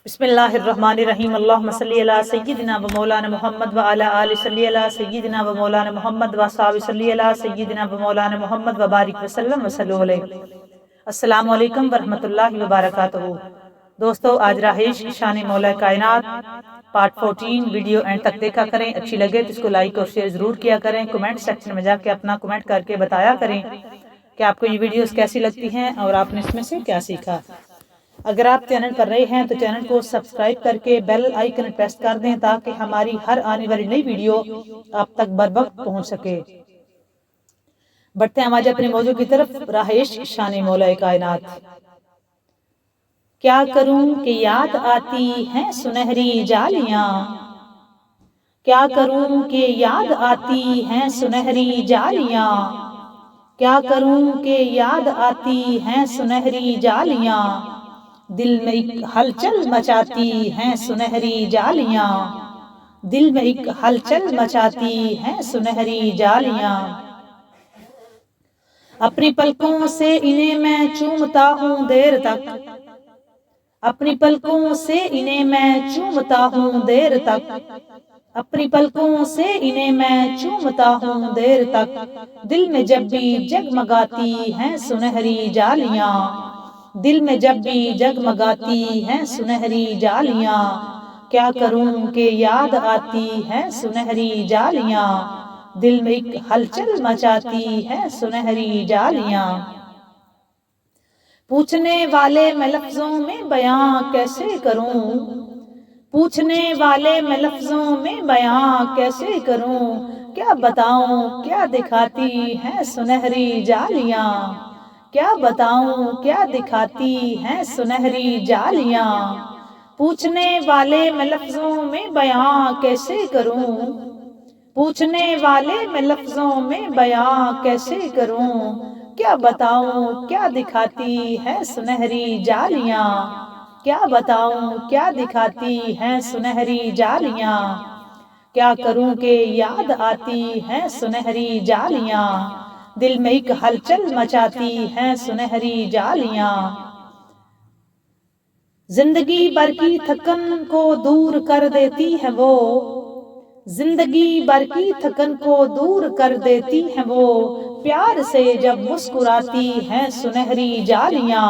بسم اللہ الرحمن الرحیم اللہم صلی علی سیدنا و مولانا محمد و علی آل صلی علی سیدنا و مولانا محمد و صحابہ صلی علی سیدنا و مولانا محمد و بارک وسلم وصلو علیہ۔ السلام علیکم ورحمۃ اللہ وبرکاتہ۔ دوستو، آج رہائش کی شان مولا کائنات پارٹ 14 ویڈیو اینڈ تک دیکھا کریں۔ اچھی لگے تو اس کو لائک اور شیئر ضرور کیا کریں۔ کمنٹ سیکشن میں جا کے اپنا کمنٹ کر کے بتایا کریں کہ آپ کو یہ ویڈیوز کیسی لگتی ہیں اور آپ نے اس میں سے کیا سیکھا۔ اگر آپ چینل پر رہے ہیں تو چینل کو سبسکرائب کر کے بیل آئیکن پریس کر دیں تاکہ ہماری ہر آنے والی نئی ویڈیو آپ تک بر وقت پہنچ سکے۔ بڑھتے ہیں آج اپنے موضوع کی طرف، رہائش شان مولا کائنات۔ کیا کروں کہ یاد آتی ہیں سنہری جالیاں، کیا کروں کہ یاد آتی ہیں سنہری جالیاں، کیا کروں کہ یاد آتی ہیں سنہری جالیاں، دل میں ایک ہلچل مچاتی ہیں سنہری جالیاں، دل میں ایک ہلچل مچاتی ہیں سنہری جالیاں۔ اپنی پلکوں سے انہیں میں چومتا ہوں دیر تک، اپنی پلکوں سے انہیں میں چومتا ہوں دیر تک، اپنی پلکوں سے انہیں میں چومتا ہوں دیر تک، دل میں جب بھی جگمگاتی ہیں سنہری جالیاں، دل میں جب بھی جگمگاتی ہیں سنہری جالیاں، کیا کروں کہ یاد آتی ہیں سنہری جالیاں، دل میں ایک ہلچل مچاتی ہیں سنہری جالیاں۔ پوچھنے والے میں لفظوں میں بیان کیسے کروں، پوچھنے والے میں لفظوں میں بیان کیسے کروں، کیا بتاؤں کیا دکھاتی ہیں سنہری جالیاں، کیا بتاؤں کیا دکھاتی ہیں سنہری جالیاں۔ پوچھنے والے میں لفظوں میں بیان کیسے کروں، پوچھنے والے میں لفظوں میں بیان کیسے کروں، کیا بتاؤں کیا دکھاتی ہیں سنہری جالیاں، کیا بتاؤں کیا دکھاتی ہیں سنہری جالیاں، کیا کروں کہ یاد آتی ہیں سنہری جالیاں، دل میں ایک ہلچل مچاتی ہیں سنہری جالیاں۔ زندگی بھر کی تھکن کو دور کر دیتی ہے وہ، زندگی بھر کی تھکن کو دور کر دیتی ہے وہ، پیار سے جب مسکراتی ہیں سنہری جالیاں،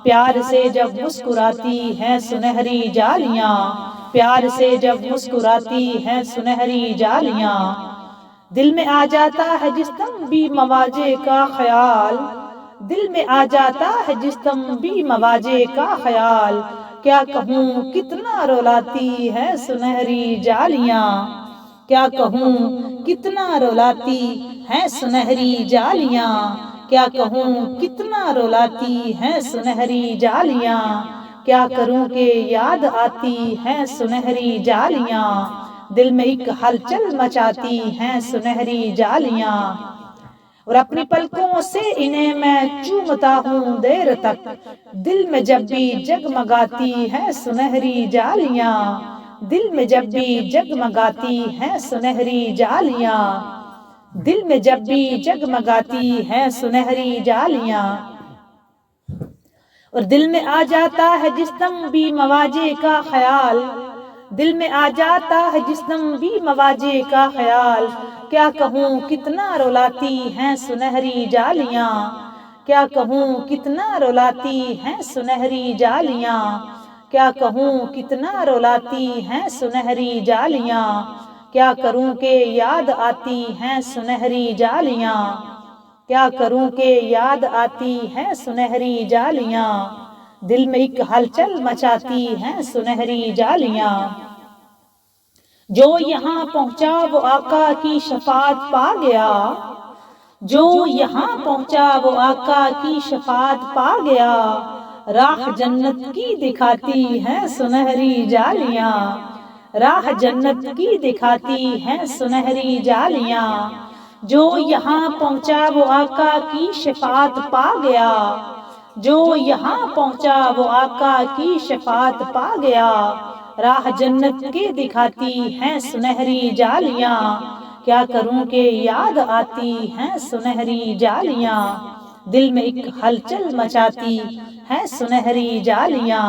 پیار سے جب مسکراتی ہیں سنہری جالیاں، پیار سے جب مسکراتی ہیں سنہری جالیاں۔ دل میں آ جاتا ہے جس دم بھی مواجہ کا خیال، دل میں آ جاتا ہے جس دم بھی مواجہ کا خیال، کیا کہوں کتنا رلاتی ہے سنہری جالیاں، کیا کہوں کتنا رلاتی ہیں سنہری جالیاں، کیا کہوں کتنا رلاتی ہیں سنہری جالیاں، کیا کروں کہ یاد آتی ہیں سنہری جالیاں، دل میں ایک ہلچل مچاتی ہیں سنہری جالیاں۔ اور اپنی پلکوں سے انہیں میں چومتا ہوں دیر تک، دل میں جب بھی جگمگاتی ہیں سنہری جالیاں، دل میں جب بھی جگمگاتی ہیں سنہری جالیاں، دل میں جب بھی جگمگاتی ہیں سنہری جالیاں۔ اور دل میں آ جاتا ہے جس دم بھی مواجہ کا خیال، دل میں آ جاتا ہے جس دم بھی مواجہ کا خیال، کیا کہوں کتنا رلاتی ہیں سنہری جالیاں، کیا کہوں کتنا رلاتی ہیں سنہری جالیاں، کیا کہوں کتنا رلاتی ہیں سنہری جالیاں، کیا کروں کہ یاد آتی ہیں سنہری جالیاں، کیا کروں کہ یاد آتی ہیں سنہری جالیاں، دل میں ایک ہلچل مچاتی ہیں سنہری جالیاں۔ جو یہاں پہنچا وہ آقا کی شفاعت پا گیا، جو یہاں پہنچا وہ آقا کی شفاعت پا گیا، راہ جنت کی دکھاتی ہیں سنہری جالیاں، راہ جنت کی دکھاتی ہیں سنہری جالیاں۔ جو یہاں پہنچا وہ آقا کی شفاعت پا گیا، جو یہاں پہنچا وہ آقا کی شفاعت پا گیا، راہ جنت کی دکھاتی ہیں سنہری جالیاں، کیا کروں کہ یاد آتی ہیں سنہری جالیاں، دل میں ایک ہلچل مچاتی ہیں سنہری جالیاں،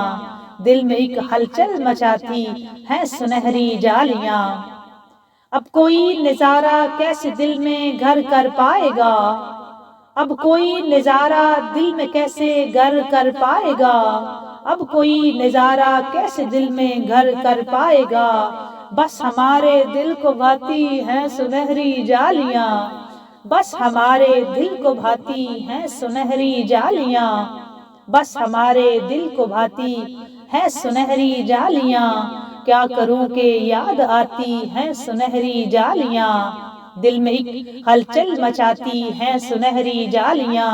دل میں ایک ہلچل مچاتی ہیں سنہری جالیاں۔ اب کوئی نظارہ کیسے دل میں گھر کر پائے گا، اب کوئی نظارہ دل میں کیسے گھر کر پائے گا، اب کوئی نظارہ کیسے دل میں گھر کر پائے گا، بس ہمارے دل کو بھاتی ہیں سنہری جالیاں، بس ہمارے دل کو بھاتی ہیں سنہری جالیاں، بس ہمارے دل کو بھاتی ہیں سنہری جالیاں، کیا کروں کہ یاد آتی ہیں سنہری جالیاں، دل میں ایک ہلچل مچاتی ہیں سنہری جالیاں،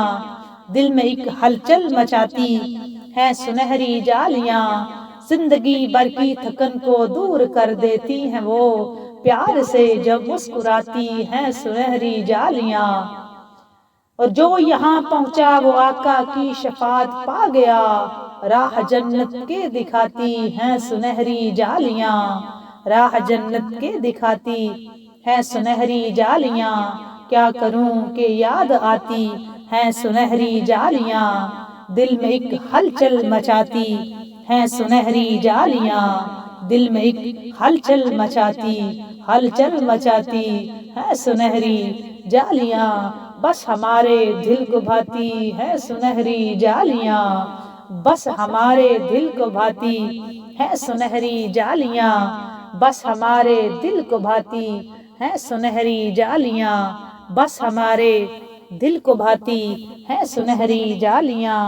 دل میں ایک ہلچل مچاتی ہیں سنہری جالیاں، زندگی بھر کی تھکن کو دور کر دیتی ہیں وہ، پیار سے جب مسکراتی ہیں سنہری جالیاں۔ اور جو یہاں پہنچا وہ آقا کی شفاعت پا گیا، راہ جنت کے دکھاتی ہیں سنہری جالیاں، راہ جنت کے دکھاتی ہیں سنہری جالیاں، کیا کروں کہ یاد آتی ہیں سنہری جالیاں، دل میں ایک ہلچل مچاتی ہیں سنہری جالیاں، دل میں ایک ہلچل مچاتی ہیں سنہری جالیاں، بس ہمارے دل کو بھاتی ہیں سنہری جالیاں، بس ہمارے دل کو بھاتی ہیں سنہری جالیاں، بس ہمارے دل کو بھاتی ہیں سنہری جالیاں، بس ہمارے دل کو بھاتی ہیں سنہری جالیاں،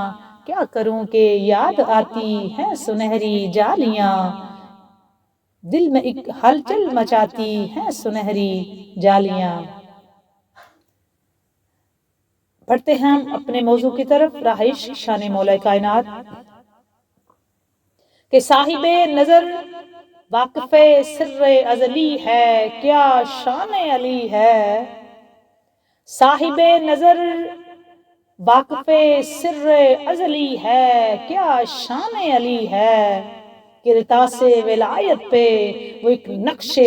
کیا کروں کہ یاد آتی ہیں سنہری جالیاں، دل میں ایک ہلچل مچاتی ہیں سنہری جالیاں۔ بڑھتے ہیں ہم اپنے موضوع کی طرف، راہ عشق شان مولا کائنات کہ صاحب نظر واقف سر ازلی ہے کیا شان علی ہے، صاحب نظر واقف سر ازلی ہے کیا شان علی ہے، کرتاس ولایت پہ وہ ایک نقش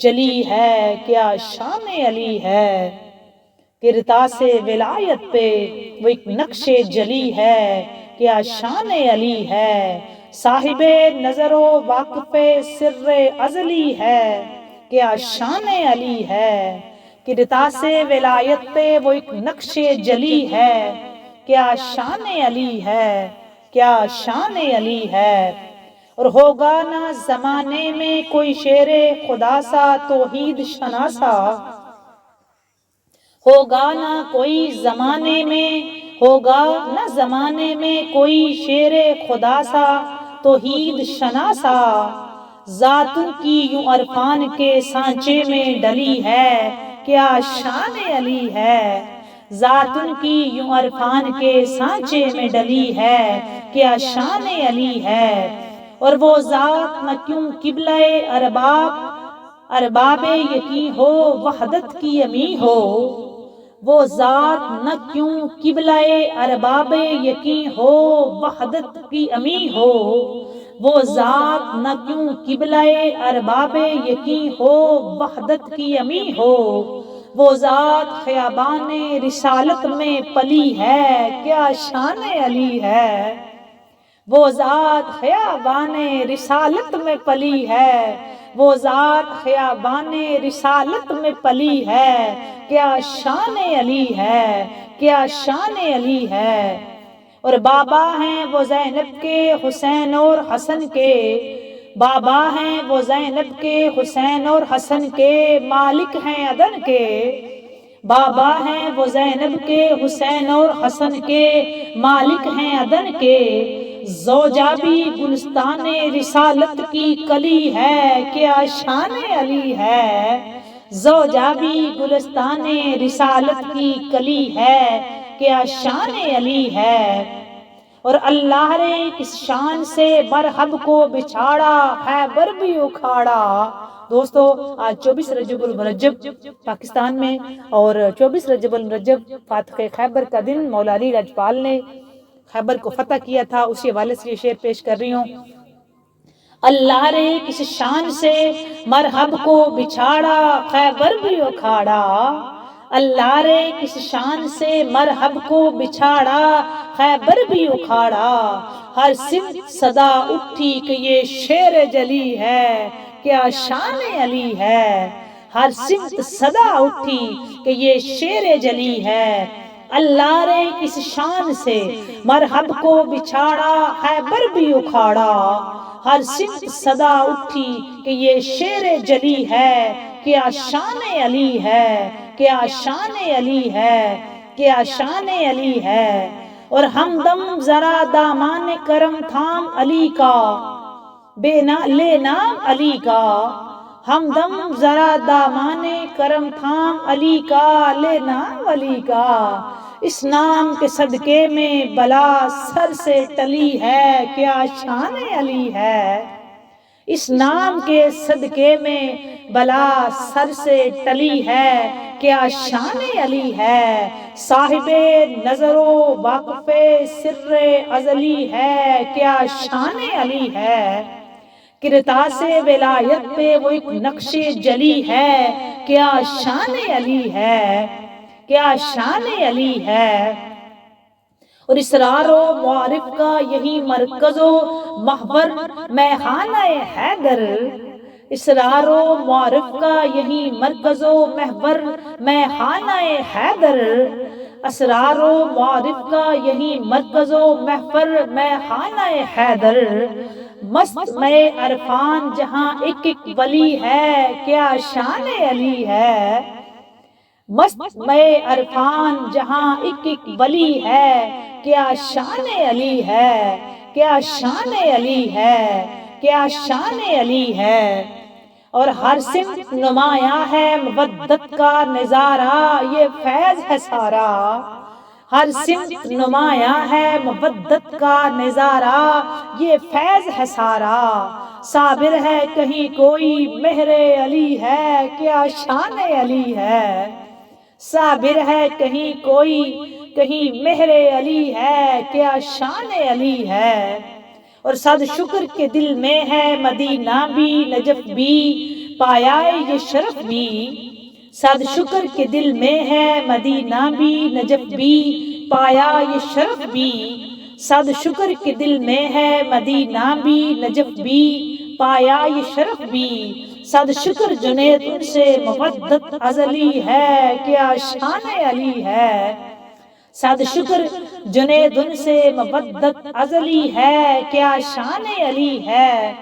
جلی ہے کیا شان علی ہے، کرتاس ولایت پہ وہ ایک نقش جلی ہے کیا شان علی ہے، صاحب نظر و واقف سر ازلی ہے کیا شان علی ہے، کرتاس ولایت پہ وہ ایک نقش جلی ہے کیا شان علی ہے، کیا شان علی ہے، اور ہوگا نہ زمانے میں کوئی شیر خدا سا توحید شناسا، ہوگا نہ کوئی زمانے میں، ہوگا نہ زمانے میں کوئی شیر خدا سا توحید شناسا، ذاتوں کی یوں عرفان کے سانچے میں ڈلی ہے کیا شان علی ہے، ذاتوں کی یوں عرفان کے سانچے میں ڈلی ہے کیا شان علی ہے، اور وہ ذات نہ کیوں قبلہ ارباب یقین ہو وحدت کی امی ہو، وہ ذات نہ کیوں قبلہ ارباب یقین ہو وحدت کی امی ہو، وہ ذات نہ کیوں قبلہ ارباب یقین ہو وحدت کی امی ہو، وہ ذات خیابان رسالت میں پلی ہے کیا شان علی ہے، وہ ذات خیابان رسالت میں پلی ہے، وہ ذات خیابان رسالت میں پلی ہے کیا شان علی ہے، کیا شان علی ہے، اور بابا ہیں وہ زینب کے حسین اور حسن کے، بابا ہیں وہ زینب کے حسین اور حسن کے، مالک ہیں عدن کے، بابا ہیں وہ زینب کے حسین اور حسن کے، مالک ہیں عدن کے، زوجہ بھی گلستان رسالت کی کلی ہے کیا شان علی ہے، زوجہ بھی گلستان رسالت کی کلی ہے کیا شان علی ہے، اور اللہ نے کس شان سے برحب کو بچھاڑا خیبر بھی اکھاڑا۔ دوستو آج 24 رجب المرجب پاکستان میں اور 24 رجب المرجب فاتح خیبر کا دن، مولا علی لاجپال نے خیبر کو فتح کیا تھا، اسی حوالے سے یہ شعر پیش کر رہی ہوں۔ اللہ نے کس شان سے مرحب کو بچھاڑا خیبر بھی اکھاڑا، اللہ نے کس شان سے مرحب کو بچھاڑا خیبر بھی اکھاڑا، ہر سمت صدا اٹھی کہ یہ شیر جلی ہے، کیا شان علی ہے، ہر سمت صدا اٹھی کہ یہ شیر جلی ہے، اللہ نے اس شان سے مرحب کو بچھاڑا، خیبر بھی اکھاڑا، ہر سمت صدا اٹھی کہ یہ شیر جلی ہے، کیا شان علی ہے، کیا شان علی ہے، کیا شان علی ہے، اور ہمدم ذرا دامان کرم تھام علی کا، لے نام علی کا، ہمدم ذرا دامان کرم تھام علی کا، لے نام علی کا، اس نام کے صدقے میں بلا سر سے ٹلی ہے، کیا شان علی ہے، اس نام کے صدقے میں بلا سر سے ٹلی ہے، کیا شان علی ہے، صاحب نظر و واقف سر ازلی ہے، کیا شان علی ہے، کرتاس ولایت پہ وہ ایک نقش جلی ہے، کیا شان علی ہے، کیا شان علی ہے، اور اسرار و معارف کا یہی مرکز و محور میخانہ حیدر، اسرار و معارف کا یہی مرکز و محور میخانہ حیدر، اسرار و معارف کا یہی مرکز و محور میخانہ حیدر، مست میں عرفان جہاں ایک ایک ولی ہے، کیا شان علی ہے، مست میں عرفان جہاں ایک ایک ولی ہے، کیا شان علی ہے، کیا شان علی ہے، کیا شان علی ہے، اور ہر سمت نمایاں ہے مودت کا نظارہ، یہ فیض ہے سارا، ہر سمت نمایاں ہے مودت کا نظارہ، یہ فیض ہے سارا، صابر ہے کہیں کوئی مہر علی ہے، کیا شان علی ہے، صابر ہے کہیں کوئی کہیں مہر علی ہے، کیا شان علی ہے، اور صد شکر کے دل میں ہے مدینہ بھی نجف بھی پایا یہ شرف بھی، صد شکر کے دل میں ہے مدینہ بھی نجف بھی پایا یہ شرف بھی، صد شکر کے دل میں ہے مدینہ بھی نجف بھی پایا یہ شرف بھی، صد شکر جنید ان سے مودت ازلی ہے، کیا شان علی ہے، صد شکر جنید ان سے مودت ازلی ہے، کیا شان علی ہے،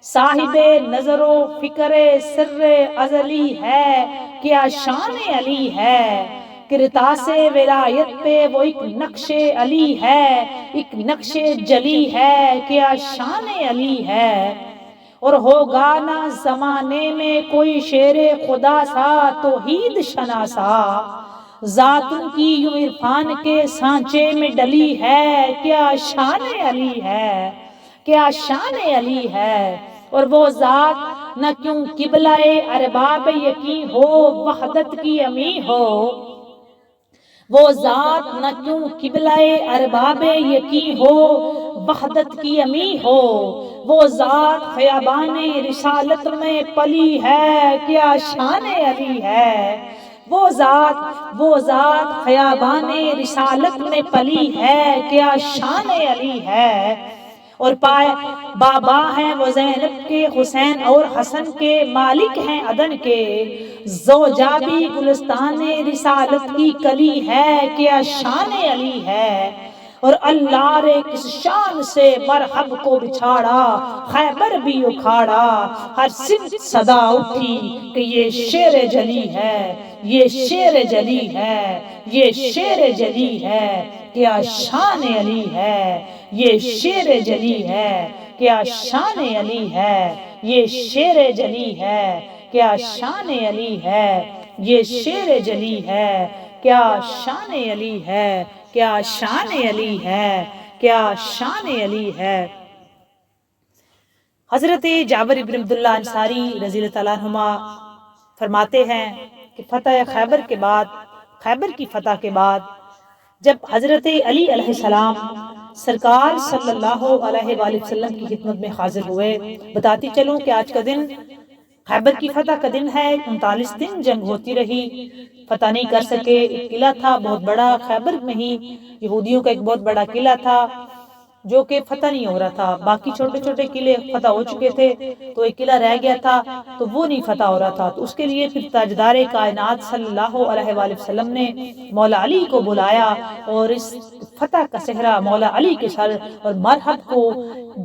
صاحب نظر و فکر سر ازلی ہے، کیا شان علی ہے، کرتاس ولایت پہ وہ ایک نقش علی ہے، ایک نقش جلی ہے، کیا شان علی ہے، اور ہوگا نہ زمانے میں کوئی شیر خدا سا توحید شناسا، ذات ان کی یوں عرفان کے سانچے میں ڈلی ہے، کیا شان علی ہے، کیا شان علی ہے، اور وہ ذات نہ کیوں قبلہ ارباب یقین ہو وحدت کی امی ہو، وہ ذات نہ کیوں قبلہ ارباب یقین ہو وحدت کی امی ہو، وہ ذات خیابان رسالت میں پلی ہے، کیا شان علی ہے، وہ ذات خیابان رسالت میں پلی ہے، کیا شان علی ہے، اور بابا ہیں وہ زینب کے حسین اور حسن کے، مالک ہیں عدن کے، زوجہ بھی گلستان رسالت کی کلی ہے، کیا شان علی ہے، اور اللہ نے کس شان سے مرحب کو بچھاڑا، خیبر بھی اکھاڑا، ہر سمت صدا اٹھی کہ یہ شیر جلی ہے، یہ شیر جلی ہے، یہ شیر جلی ہے، کیا شان علی ہے، یہ شیر جلی ہے، کیا شان علی ہے، یہ شیر جلی ہے، کیا شان علی ہے، یہ شیر جلی ہے، کیا شان علی ہے، کیا شان علی ہے، کیا شان علی ہے۔ حضرت جابر بن عبداللہ انصاری رضی اللہ تعالیٰ عنہما فرماتے ہیں کہ فتح خیبر کے بعد، خیبر کی فتح کے بعد جب حضرت علی علیہ السلام سرکار صلی اللہ علیہ وآلہ وسلم کی خدمت میں حاضر ہوئے، بتاتی چلوں کہ آج کا دن خیبر کی فتح کا دن ہے، 39 دن جنگ ہوتی رہی، فتح نہیں کر سکے۔ ایک قلعہ تھا بہت بڑا خیبر میں ہی، یہودیوں کا ایک بہت بڑا قلعہ تھا جو کہ فتح نہیں ہو رہا تھا۔ باقی چھوٹے چھوٹے قلعے فتح ہو چکے تھے، تو ایک قلعہ رہ گیا تھا تو وہ نہیں فتح ہو رہا تھا۔ تو اس کے لیے پھر تاجدار کائنات صلی اللہ علیہ وآلہ وسلم نے مولا علی کو بلایا اور اس فتح کا صحرا مولا علی کے سر اور مرحب کو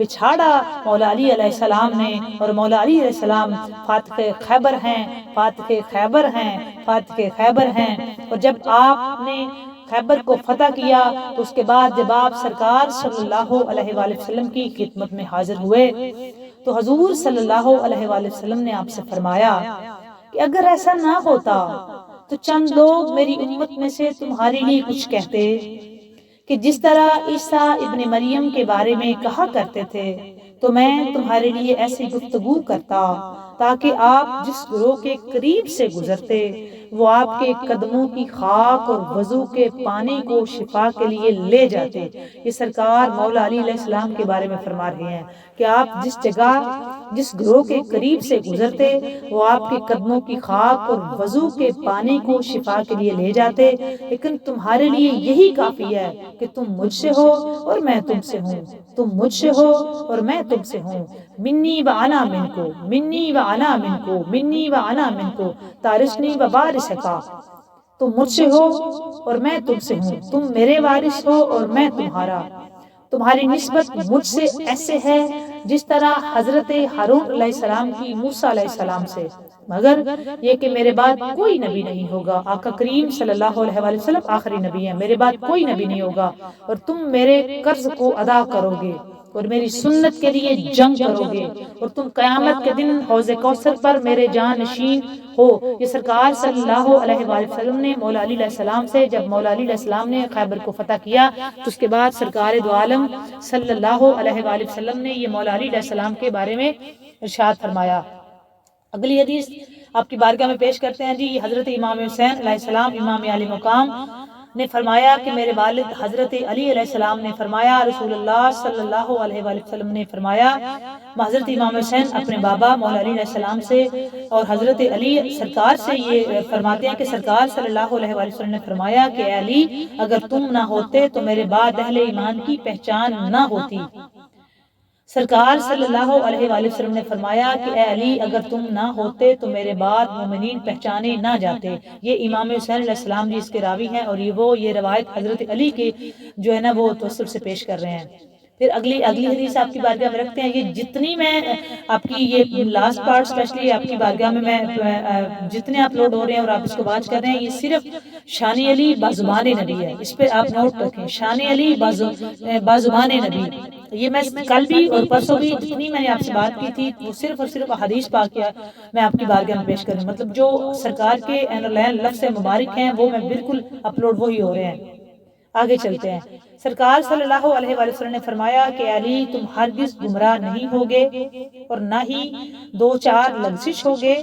بچھاڑا مولا علی علیہ السلام نے۔ اور مولا علی علیہ السلام فاتح خیبر ہیں، فاتح خیبر ہیں، فاتح خیبر ہیں۔ اور جب آپ نے خیبر کو فتح کیا تو اس کے بعد جب آپ سرکار صلی اللہ علیہ وآلہ وسلم کی خدمت میں حاضر ہوئے تو حضور صلی اللہ علیہ وآلہ وسلم نے آپ سے فرمایا کہ اگر ایسا نہ ہوتا تو چند لوگ میری امت میں سے تمہارے لیے کچھ کہتے کہ جس طرح عیسیٰ ابن مریم کے بارے میں کہا کرتے تھے، تو میں تمہارے لیے ایسی گفتگو کرتا تاکہ آپ جس گروہ کے قریب سے گزرتے وہ آپ کے قدموں کی خاک اور وضو کے پانی کو شفا کے لیے لے جاتے۔ یہ سرکار مولا علی علیہ السلام کے بارے میں فرما رہے ہیں کہ آپ جس جگہ جس گروہ کے قریب سے گزرتے وہ آپ کے قدموں کی خاک اور وضو کے پانی کو شفا کے لیے لے جاتے، لیکن تمہارے لیے یہی کافی ہے کہ تم مجھ سے ہو اور میں تم سے ہوں، تم مجھ سے ہو اور میں تم سے ہوں۔ منی و انا منکو، منی و انا منکو، منی و انا منکو، تارثنی و وارثکا۔ تم مجھ سے ہو اور میں تم سے ہوں، تم میرے وارث ہو اور میں تمہارا۔ تمہاری نسبت مجھ سے ایسے ہے جس طرح حضرت ہارون علیہ السلام کی موسیٰ علیہ السلام سے، مگر یہ کہ میرے بعد کوئی نبی نہیں ہوگا۔ آقا کریم صلی اللہ علیہ وآلہ وسلم آخری نبی ہیں، میرے بعد کوئی نبی نہیں ہوگا، اور تم میرے قرض کو ادا کرو گے اور میری سنت کے لیے جنگ کرو گے، اور تم قیامت کے دن حوض کوثر پر میرے جانشین ہو۔ یہ سرکار صلی اللہ علیہ وآلہ وسلم نے مولا علی علیہ السلام سے، جب مولا علی علیہ السلام نے خیبر کو فتح کیا تو اس کے بعد سرکار دو عالم صلی اللہ علیہ وآلہ وسلم نے یہ مولا علی علیہ السلام کے بارے میں ارشاد فرمایا۔ اگلی حدیث آپ کی بارگاہ میں پیش کرتے ہیں جی۔ حضرت امام حسین علیہ السلام امام علی مقام نے فرمایا کہ میرے والد حضرت علی علیہ السلام نے فرمایا، رسول اللہ صلی اللہ علیہ وآلہ وسلم نے فرمایا، حضرت امام حسین اپنے بابا مولا علی علیہ السلام سے اور حضرت علی سرکار سے یہ فرماتے ہیں کہ سرکار صلی اللہ علیہ وآلہ وسلم نے فرمایا کہ اے علی، اگر تم نہ ہوتے تو میرے بعد اہل ایمان کی پہچان نہ ہوتی۔ سرکار صلی اللہ علیہ وآلہ وسلم نے فرمایا کہ اے علی، اگر تم نہ ہوتے تو میرے بعد مومنین پہچانے نہ جاتے۔ یہ امام حسین علیہ السلام جی اس کے راوی ہیں، اور یہ روایت حضرت علی کی جو ہے نا وہ توسل سے پیش کر رہے ہیں۔ پھر اگلی حدیث آپ کی بارگاہ میں رکھتے ہیں۔ یہ جتنی میں آپ کی یہ لاسٹ پارٹ اسپیشلی آپ کی بارگاہ میں جتنے اپلوڈ ہو رہے ہیں اور آپ اس کو واچ کر رہے ہیں، یہ صرف شان علی بازمان نبی ہے، اس پہ آپ نوٹ رکھیں، شان علی بازمان نبی۔ یہ میں کل بھی اور پرسوں بھی جتنی میں نے آپ سے بات کی تھی وہ صرف اور صرف حدیث پاک کیا میں آپ کی بارگاہ میں پیش کروں، مطلب جو سرکار کے لفظ مبارک ہیں وہ میں بالکل اپلوڈ وہی ہو رہے ہیں۔ آگے چلتے ہیں۔ سرکار صلی اللہ علیہ وآلہ وسلم نے فرمایا کہ علی، تم ہرگز گمراہ نہیں ہوگے اور نہ ہی دو چار لغزش ہوگے،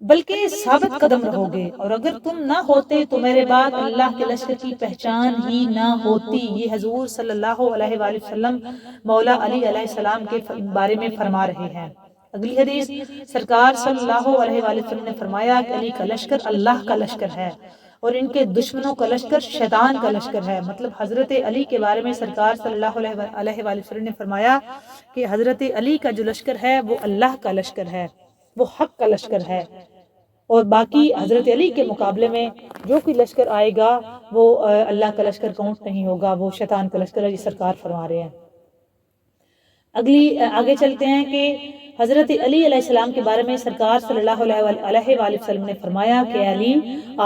بلکہ ثابت قدم رہو گے، اور اگر تم نہ ہوتے تو میرے بعد اللہ کے لشکر کی پہچان ہی نہ ہوتی۔ یہ حضور صلی اللہ علیہ وآلہ وسلم مولا علی علیہ السلام کے بارے میں فرما رہے ہیں۔ اگلی حدیث، سرکار صلی اللہ علیہ وآلہ وسلم نے فرمایا کہ علی کا لشکر اللہ کا لشکر ہے اور ان کے دشمنوں کا لشکر شیطان کا لشکر ہے۔ مطلب حضرت علی کے بارے میں سرکار صلی اللہ علیہ وآلہ وسلم نے فرمایا کہ حضرت علی کا جو لشکر ہے وہ اللہ کا لشکر ہے، وہ حق کا لشکر ہے، اور باقی حضرت علی کے مقابلے میں جو کوئی لشکر آئے گا وہ اللہ کا لشکر کاؤنٹ نہیں ہوگا، وہ شیطان کا لشکر ہے، یہ سرکار فرما رہے ہیں۔ آگے چلتے ہیں کہ حضرت علی علیہ السلام کے بارے میں سرکار صلی اللہ علیہ وآلہ وسلم نے فرمایا کہ علی،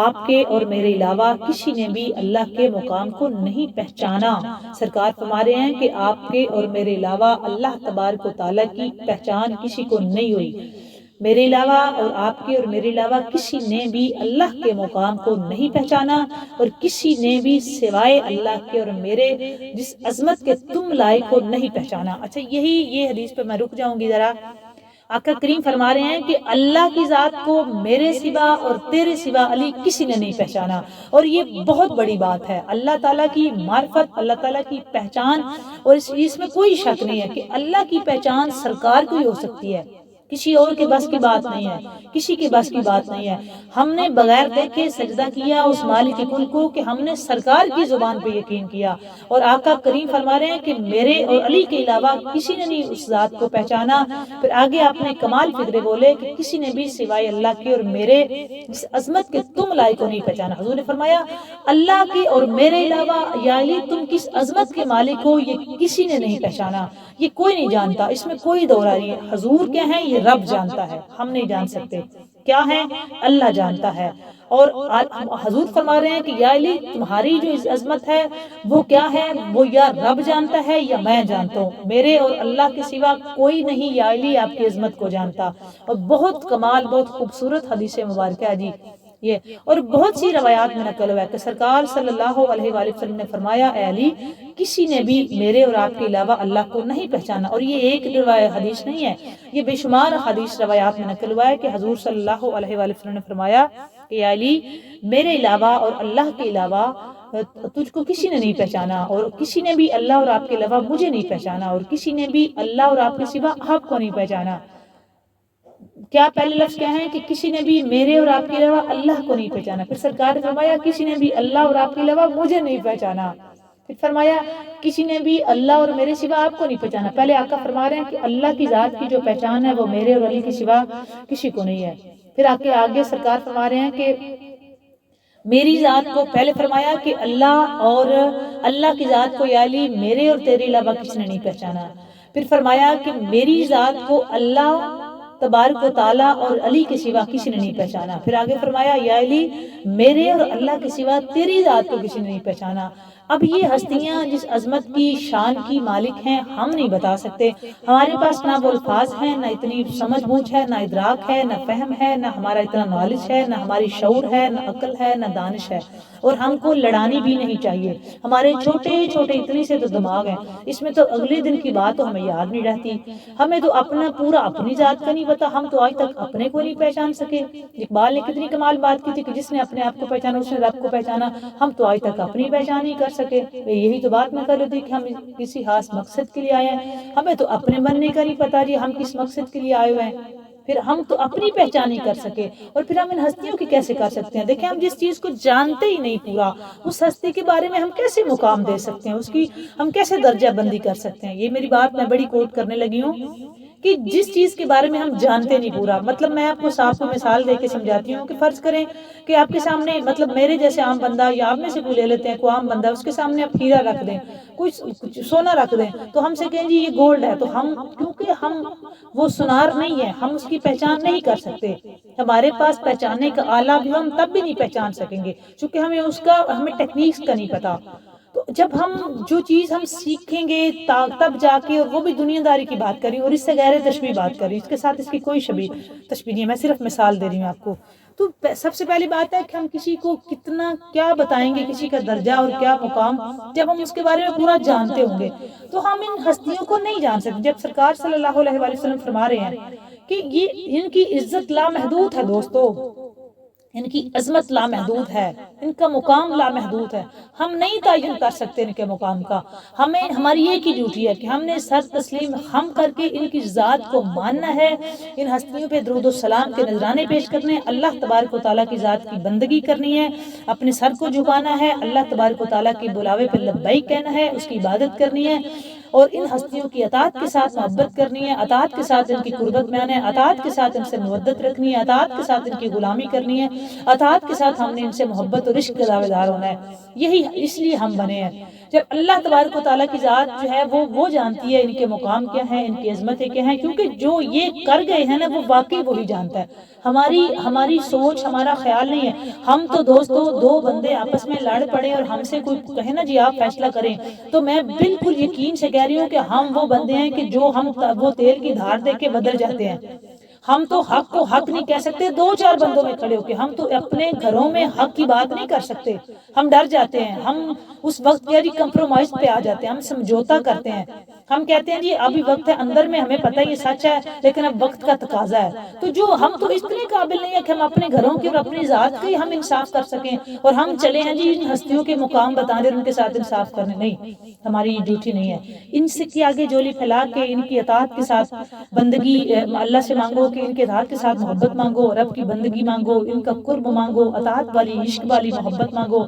آپ کے اور میرے علاوہ کسی نے بھی اللہ کے مقام کو نہیں پہچانا۔ سرکار فرما رہے ہیں کہ آپ کے اور میرے علاوہ اللہ تبارک و تعالیٰ کی پہچان کسی کو نہیں ہوئی۔ میرے علاوہ اور آپ کے اور میرے علاوہ کسی نے بھی اللہ کے مقام کو نہیں پہچانا، اور کسی نے بھی سوائے اللہ کے اور میرے جس عظمت کے تم لائق ہو نہیں پہچانا۔ اچھا، یہ حدیث پہ میں رک جاؤں گی ذرا۔ آقا کریم فرما رہے ہیں کہ اللہ کی ذات کو میرے سوا اور تیرے سوا علی کسی نے نہیں پہچانا، اور یہ بہت بڑی بات ہے۔ اللہ تعالیٰ کی معرفت، اللہ تعالیٰ کی پہچان، اور اس میں کوئی شک نہیں ہے کہ اللہ کی پہچان سرکار کو ہی ہو سکتی ہے، کسی اور کے بس کی بات نہیں ہے، کسی کے بس کی بات نہیں ہے۔ ہم نے بغیر دیکھے سجدہ کیا اس مالک کل کو کہ ہم نے سرکار کی زبان پہ یقین کیا، اور آقا کریم فرما رہے ہیں کہ میرے اور علی کے علاوہ کسی نے نہیں اس ذات کو پہچانا۔ پھر آگے آپ نے کمال فکرے بولے کہ کسی نے بھی سوائے اللہ کے اور میرے اس عظمت کے تم لائق کو نہیں پہچانا۔ حضور نے فرمایا اللہ کے اور میرے علاوہ یا علی تم کس عظمت کے مالک ہو یہ کسی نے نہیں پہچانا، یہ کوئی نہیں جانتا، اس میں کوئی دو رائے نہیں ہے۔ حضور کیا ہے یہ رب جانتا ہے، ہم نہیں جان سکتے کیا ہے، اللہ جانتا ہے۔ اور حضور فرما رہے ہیں کہ یا علی تمہاری جو عظمت ہے وہ کیا ہے، وہ یا رب جانتا ہے یا میں جانتا ہوں، میرے اور اللہ کے سوا کوئی نہیں یا علی آپ کی عظمت کو جانتا۔ اور بہت کمال، بہت خوبصورت حدیث مبارکہ ہے جی یہ، اور بہت سی روایات میں نقل ہوا ہے کہ سرکار صلی اللہ علیہ وآلہ وسلم نے فرمایا اے علی کسی نے بھی میرے اور آپ کے علاوہ اللہ کو نہیں پہچانا۔ اور یہ ایک روایت حدیث نہیں ہے، یہ بے شمار حدیث روایات میں نقل ہوا ہے کہ حضور صلی اللہ علیہ وآلہ وسلم نے فرمایا کہ اے علی میرے علاوہ اور اللہ کے علاوہ تجھ کو کسی نے نہیں پہچانا، اور کسی نے بھی اللہ اور آپ کے علاوہ مجھے نہیں پہچانا، اور کسی نے بھی اللہ اور آپ کے سوا آپ کو نہیں پہچانا۔ کیا پہلے لفظ کیا ہے کہ کسی نے بھی میرے اور آپ کے علاوہ اللہ کو نہیں پہچانا، پھر سرکار نے فرمایا کسی نے بھی اللہ اور آپ کے علاوہ مجھے نہیں پہچانا، پھر فرمایا کسی نے بھی اللہ اور میرے سوا آپ کو نہیں پہچانا۔ پہلے آقا فرما رہے ہیں کہ اللہ کی ذات کی جو پہچان ہے وہ میرے اور علی کے سوا کسی کو نہیں ہے۔ پھر آگے سرکار فرما رہے ہیں کہ میری ذات کو پہلے فرمایا کہ اللہ اور اللہ کی ذات کو یا علی میرے اور تیرے علاوہ کسی نے نہیں پہچانا، پھر فرمایا کہ میری ذات کو اللہ تبارک و تعالیٰ اور علی کے سوا کسی نے نہیں پہچانا، پھر آگے فرمایا یا علی میرے اور اللہ کے سوا تیری ذات کو کسی نے نہیں پہچانا۔ اب یہ ہستیاں جس عظمت کی شان کی مالک ہیں ہم نہیں بتا سکتے، ہمارے پاس نہ وہ الفاظ ہیں، نہ اتنی سمجھ بوجھ ہے، نہ ادراک ہے، نہ فہم ہے، نہ ہمارا اتنا نالج ہے، نہ ہماری شعور ہے، نہ عقل ہے، نہ دانش ہے، اور ہم کو لڑانی بھی نہیں چاہیے۔ ہمارے چھوٹے چھوٹے اتنی سے تو دماغ ہیں، اس میں تو اگلے دن کی بات تو ہمیں یاد نہیں رہتی، ہمیں تو اپنا پورا اپنی ذات کا نہیں پتا، ہم تو آج تک اپنے کو نہیں پہچان سکے۔ اقبال نے کتنی کمال بات کی تھی کہ جس نے اپنے آپ کو پہچانا اس نے رب کو پہچانا، ہم تو آج تک اپنی پہچان نہیں کر سکے۔ یہی تو بات میں کر رہی تھی کہ ہم کسی خاص مقصد کے لیے آئے ہیں، ہمیں تو اپنے بننے کا نہیں پتا جی ہم کس مقصد کے لیے آئے ہوئے ہیں، پھر ہم تو اپنی پہچان نہیں کر سکے، اور پھر ہم ان ہستیوں کی کیسے کر سکتے ہیں؟ دیکھیں ہم جس چیز کو جانتے ہی نہیں پورا، اس ہستی کے بارے میں ہم کیسے مقام دے سکتے ہیں، اس کی ہم کیسے درجہ بندی کر سکتے ہیں؟ یہ میری بات میں بڑی کوٹ کرنے لگی ہوں کہ جس چیز کے بارے میں ہم جانتے نہیں پورا، مطلب میں آپ کو صاف مثال دے کے سمجھاتی ہوں کہ فرض کریں کہ آپ کے سامنے مطلب میرے جیسے عام بندہ یا آپ میں سے کوئی لے لیتے ہیں کوئی عام بندہ، اس کے سامنے آپ ہیرا رکھ دیں، کچھ سونا رکھ دیں تو ہم سے کہیں جی یہ گولڈ ہے، تو ہم کیونکہ ہم وہ سنار نہیں ہے ہم اس کی پہچان نہیں کر سکتے، ہمارے پاس پہچاننے کا آلہ بھی ہم تب بھی نہیں پہچان سکیں گے چونکہ ہمیں ٹیکنیکس کا نہیں پتا۔ تو جب ہم جو چیز ہم سیکھیں گے تب جا کے، اور وہ بھی دنیا داری کی بات کری اور اس سے غیر تشبیہ بات کری، اس کے ساتھ اس کی کوئی تشبیہ نہیں ہے، میں صرف مثال دے رہی ہوں آپ کو۔ تو سب سے پہلی بات ہے کہ ہم کسی کو کتنا کیا بتائیں گے، کسی کا درجہ اور کیا مقام، جب ہم اس کے بارے میں پورا جانتے ہوں گے تو ہم ان ہستیوں کو نہیں جان سکتے۔ جب سرکار صلی اللہ علیہ وآلہ وسلم فرما رہے ہیں کہ یہ ان کی عزت لامحدود ہے دوستو، ان کی عظمت لامحدود ہے، ان کا مقام لامحدود ہے، ہم نہیں تعین کر سکتے ان کے مقام کا، ہماری ایک ہی ڈیوٹی ہے کہ ہم نے سر تسلیم خم کر کے ان کی ذات کو ماننا ہے، ان ہستیوں پہ درود و سلام کے نذرانے پیش کرنے، اللہ تبارک و تعالیٰ کی ذات کی بندگی کرنی ہے، اپنے سر کو جھکانا ہے، اللہ تبارک و تعالیٰ کے بلاوے پہ لبیک کہنا ہے، اس کی عبادت کرنی ہے، اور ان ہستیوں کی اطاعت کے ساتھ محبت کرنی ہے، اطاعت کے ساتھ ان کی قربت میں آنا ہے، اطاعت کے ساتھ ان سے مودت رکھنی ہے، اطاعت کے ساتھ ان کی غلامی کرنی ہے، اطاعت کے ساتھ ہم نے ان سے محبت اور عشق کا دعویدار ہونا ہے۔ یہی اس لیے ہم بنے ہیں۔ جب اللہ تبارک و تعالیٰ کی ذات جو ہے وہ جانتی ہے ان کے مقام کیا ہیں، ان کی عظمتیں کیا ہیں، کیونکہ جو یہ کر گئے ہیں نا وہ واقعی وہی جانتا ہے، ہماری سوچ ہمارا خیال نہیں ہے۔ ہم تو دوستو دو بندے آپس میں لڑ پڑے اور ہم سے کوئی کہے نا جی آپ فیصلہ کریں، تو میں بالکل یقین سے کہہ رہی ہوں کہ ہم وہ بندے ہیں کہ جو ہم وہ تیل کی دھار دے کے بدل جاتے ہیں، ہم تو حق کو حق نہیں کہہ سکتے دو چار بندوں میں کھڑے ہو کے، ہم تو اپنے گھروں میں حق کی بات نہیں کر سکتے، ہم ڈر جاتے ہیں، ہم اس وقت کیا جی کمپرومائز پہ آ جاتے ہیں، ہم سمجھوتا کرتے ہیں، ہم کہتے ہیں جی ابھی وقت ہے، اندر میں ہمیں پتہ یہ سچ ہے لیکن اب وقت کا تقاضا ہے، تو جو ہم تو اتنے قابل نہیں ہے کہ ہم اپنے گھروں کی اور اپنی ذات کی ہم انصاف کر سکیں اور ہم چلے ہیں جی ان ہستیوں کے مقام بتا دیں ان کے ساتھ انصاف کرنے، نہیں، ہماری یہ ڈیوٹی نہیں ہے۔ ان سے کی آگے جولی پھیلا کے ان کی اطاعت کے ساتھ بندگی اللہ سے مانگو کہ ان کے اطاعت کے ساتھ محبت مانگو، رب کی بندگی مانگو، ان کا قرب مانگو، اطاعت والی عشق والی محبت مانگو،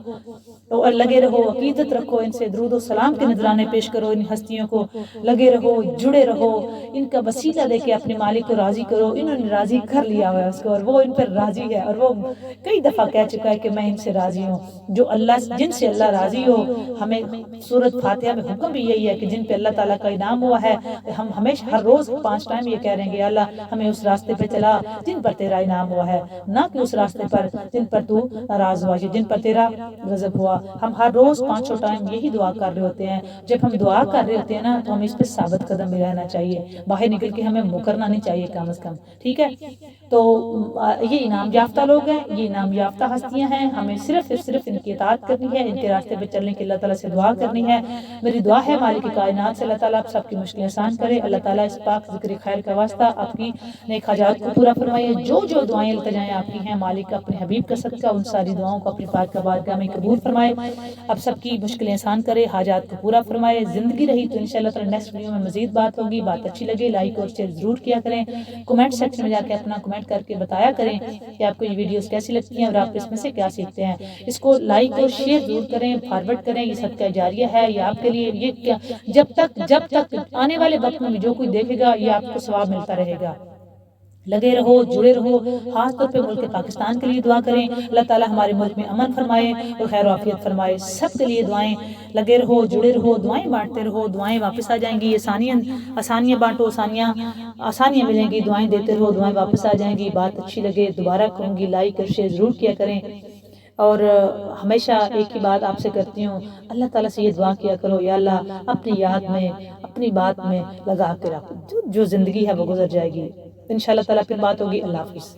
اور لگے رہو، عقیدت رکھو، ان سے درود و سلام کے نذرانے پیش کرو، ان ہستیوں کو لگے رہو، جڑے رہو، ان کا وسیلہ دے کے اپنے مالک کو راضی کرو، انہوں نے راضی کر لیا ہوا ہے اس کو اور وہ ان پر راضی ہے، اور وہ کئی دفعہ کہہ چکا ہے کہ میں ان سے راضی ہوں، جو اللہ جن سے اللہ راضی ہو۔ ہمیں سورۃ فاتحہ میں حکم بھی یہی ہے کہ جن پہ اللہ تعالیٰ کا انعام ہوا ہے، ہم ہمیشہ ہر روز 5 ٹائم یہ کہہ رہے ہیں کہ اللہ ہمیں اس راستے پہ چلا جن پر تیرا انعام ہوا ہے، نہ کہ اس راستے پر جن پر تو ناراض ہوا، جن پر تیرا غضب ہوا۔ ہم ہر روز 5 ٹائم یہی دعا کر رہے ہوتے ہیں۔ جب ہم دعا کر رہے ہوتے ہیں نا تو ہمیں اس پہ ثابت قدم بھی رہنا چاہیے، باہر نکل کے ہمیں مکرنا نہیں چاہیے کم از کم، ٹھیک ہے؟ تو یہ انعام یافتہ لوگ ہیں، یہ انعام یافتہ ہستیاں ہیں، ہمیں صرف ان کی اطاعت کرنی ہے، ان کے راستے پہ چلنے کی اللہ تعالیٰ سے دعا کرنی ہے۔ میری دعا ہے مالک کائنات سے اللہ تعالیٰ آپ سب کی مشکلیں آسان کرے، اللہ تعالیٰ اس پاک ذکر خیر کا واسطہ آپ کی نیک حاجات کو پورا فرمائے، جو دعائیں التجائیں آپ کی ہیں مالک اپنے حبیب کا صدقہ ان ساری دعاؤں کو اپنی پاک بارگاہ میں قبول فرمائے، اب سب کی مشکلیں آسان کرے، حاجات کو پورا فرمائے۔ زندگی رہی تو انشاءاللہ تعالیٰ نیکسٹ ویڈیو میں مزید بات ہوگی، بات اچھی لگے لائک اور شیئر ضرور کیا کریں، کمنٹ سیکشن میں جا کے اپنا کمنٹ کر کے بتایا کریں کہ آپ کو یہ ویڈیوز کیسی لگتی ہیں اور آپ اس میں سے کیا سیکھتے ہیں۔ اس کو لائک اور شیئر ضرور کریں، فارورڈ کریں، یہ صدقہ جاریہ ہے، یہ آپ کے لیے، یہ جب تک آنے والے وقت میں بھی جو کوئی دیکھے گا یہ آپ کو ثواب ملتا رہے گا۔ لگے رہو، جڑے رہو، خاص طور پہ ملک پاکستان کے لیے دعا کریں، اللہ تعالیٰ ہمارے ملک میں امن فرمائے اور خیر و عافیت فرمائے، سب کے لیے دعائیں، لگے رہو، جڑے رہو، دعائیں بانٹتے رہو، دعائیں واپس آ جائیں گی، آسانیاں بانٹو، آسانیاں ملیں گی، دعائیں دیتے رہو، دعائیں واپس آ جائیں گی۔ بات اچھی لگے دوبارہ کہوں گی لائک اور شیئر ضرور کیا کریں، اور ہمیشہ ایک ہی بات آپ سے کرتی ہوں، اللہ تعالیٰ سے یہ دعا کیا کرو، یا اللہ اپنی یاد میں اپنی بات میں لگا کے رکھ، جو زندگی ہے وہ گزر جائے گی، انشاءاللہ تعالیٰ پھر بات ہوگی۔ اللہ حافظ۔